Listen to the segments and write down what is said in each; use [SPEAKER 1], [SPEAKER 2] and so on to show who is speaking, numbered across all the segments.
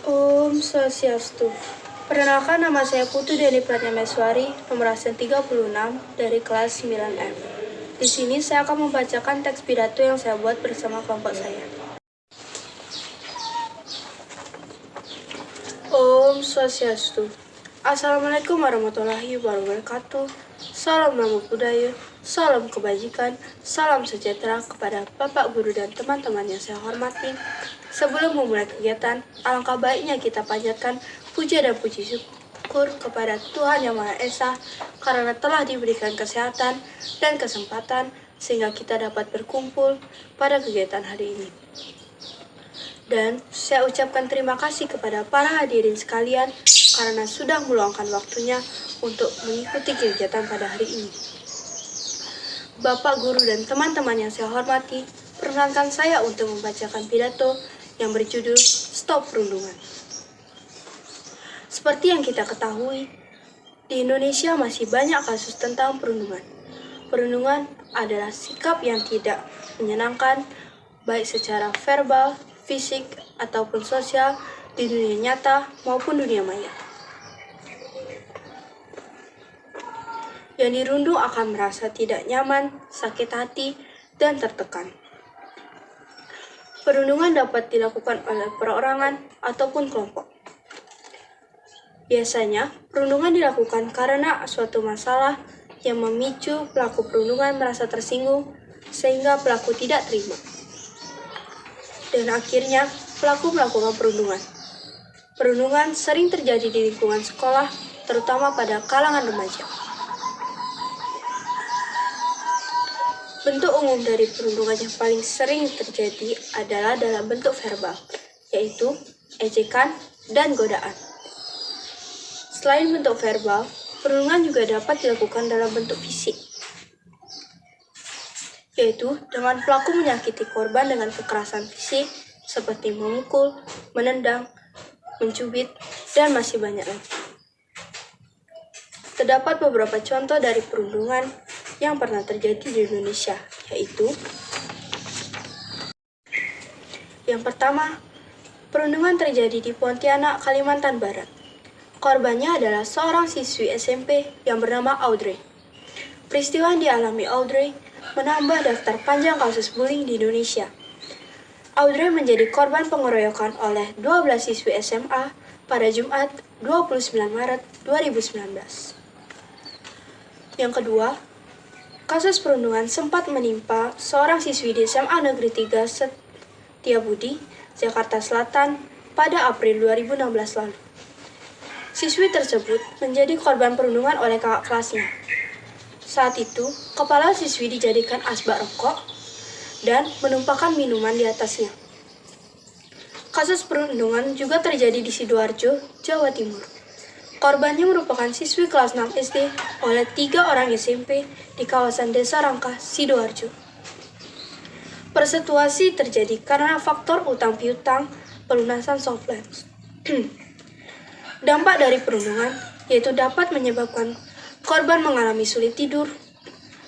[SPEAKER 1] Om Swastiastu. Perkenalkan, nama saya Putu Deni Pratnyameswari, nomor absen 36 dari kelas 9F. Di sini saya akan membacakan teks pidato yang saya buat bersama kelompok saya. Om Swastiastu. Assalamualaikum warahmatullahi wabarakatuh. Salam nama budaya, salam kebajikan, salam sejahtera kepada Bapak Guru dan teman-teman yang saya hormati. Sebelum memulai kegiatan, alangkah baiknya kita panjatkan puja dan puji syukur kepada Tuhan Yang Maha Esa karena telah diberikan kesehatan dan kesempatan sehingga kita dapat berkumpul pada kegiatan hari ini. Dan saya ucapkan terima kasih kepada para hadirin sekalian karena sudah meluangkan waktunya untuk mengikuti kegiatan pada hari ini. Bapak Guru dan teman-teman yang saya hormati, perkenankan saya untuk membacakan pidato yang berjudul Stop Perundungan. Seperti yang kita ketahui, di Indonesia masih banyak kasus tentang perundungan. Perundungan adalah sikap yang tidak menyenangkan, baik secara verbal, fisik, ataupun sosial di dunia nyata maupun dunia maya. Yang dirundung akan merasa tidak nyaman, sakit hati, dan tertekan. Perundungan dapat dilakukan oleh perorangan ataupun kelompok. Biasanya, perundungan dilakukan karena suatu masalah yang memicu pelaku perundungan merasa tersinggung sehingga pelaku tidak terima. Dan akhirnya, pelaku melakukan perundungan. Perundungan sering terjadi di lingkungan sekolah, terutama pada kalangan remaja. Bentuk umum dari perundungan yang paling sering terjadi adalah dalam bentuk verbal, yaitu ejekan dan godaan. Selain bentuk verbal, perundungan juga dapat dilakukan dalam bentuk fisik, yaitu dengan pelaku menyakiti korban dengan kekerasan fisik seperti memukul, menendang, mencubit, dan masih banyak lagi. Terdapat beberapa contoh dari perundungan yang pernah terjadi di Indonesia, yaitu yang pertama, perundungan terjadi di Pontianak, Kalimantan Barat. Korbannya adalah seorang siswi SMP yang bernama Audrey. Peristiwa yang dialami Audrey menambah daftar panjang kasus bullying di Indonesia. Audrey menjadi korban pengeroyokan oleh 12 siswi SMA pada Jumat 29 Maret 2019. Yang kedua, kasus perundungan sempat menimpa seorang siswi di SMA Negeri 3 Setiabudi, Jakarta Selatan pada April 2016 lalu. Siswi tersebut menjadi korban perundungan oleh kakak kelasnya. Saat itu, kepala siswi dijadikan asbak rokok dan menumpahkan minuman di atasnya. Kasus perundungan juga terjadi di Sidoarjo, Jawa Timur. Korbannya merupakan siswi kelas 6 SD oleh 3 orang SMP di kawasan Desa Rangkah, Sidoarjo. Persituasi terjadi karena faktor utang piutang pelunasan soft loans. Dampak dari perundungan yaitu dapat menyebabkan korban mengalami sulit tidur,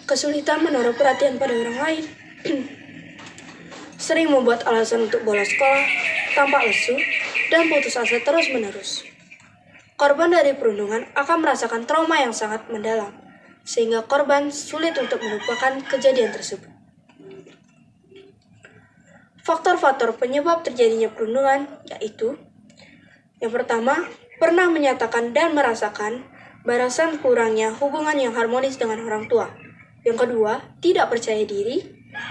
[SPEAKER 1] kesulitan menaruh perhatian pada orang lain, sering membuat alasan untuk bolos sekolah, tampak lesu, dan putus asa terus-menerus. Korban dari perundungan akan merasakan trauma yang sangat mendalam, sehingga korban sulit untuk melupakan kejadian tersebut. Faktor-faktor penyebab terjadinya perundungan yaitu: yang pertama, pernah menyatakan dan merasakan barasan kurangnya hubungan yang harmonis dengan orang tua. Yang kedua, tidak percaya diri.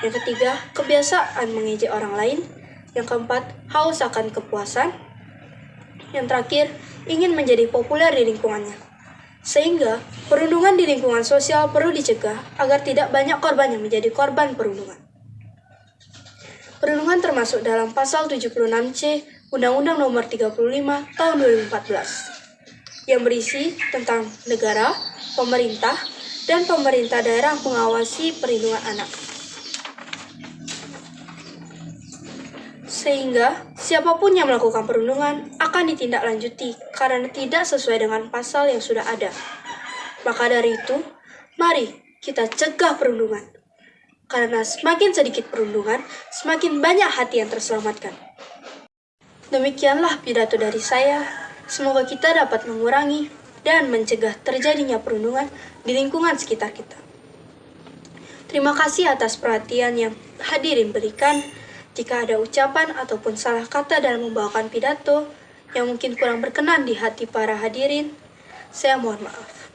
[SPEAKER 1] Yang ketiga, kebiasaan mengejek orang lain. Yang keempat, haus akan kepuasan. Yang terakhir, ingin menjadi populer di lingkungannya. Sehingga, perundungan di lingkungan sosial perlu dicegah agar tidak banyak korban yang menjadi korban perundungan. Perundungan termasuk dalam pasal 76C Undang-Undang Nomor 35 Tahun 2014 yang berisi tentang negara, pemerintah, dan pemerintah daerah mengawasi perlindungan anak. Sehingga siapapun yang melakukan perundungan akan ditindaklanjuti karena tidak sesuai dengan pasal yang sudah ada. Maka dari itu, mari kita cegah perundungan. Karena semakin sedikit perundungan, semakin banyak hati yang terselamatkan. Demikianlah pidato dari saya. Semoga kita dapat mengurangi dan mencegah terjadinya perundungan di lingkungan sekitar kita. Terima kasih atas perhatian yang hadirin berikan. Jika ada ucapan ataupun salah kata dalam membawakan pidato yang mungkin kurang berkenan di hati para hadirin, saya mohon maaf.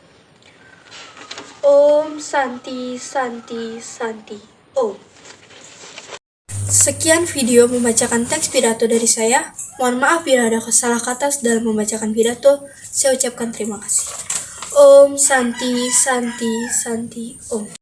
[SPEAKER 1] Om Santi Santi Santi Om. Sekian video membacakan teks pidato dari saya. Mohon maaf bila ada salah kata dalam membacakan pidato. Saya ucapkan terima kasih. Om Santi Santi Santi Om.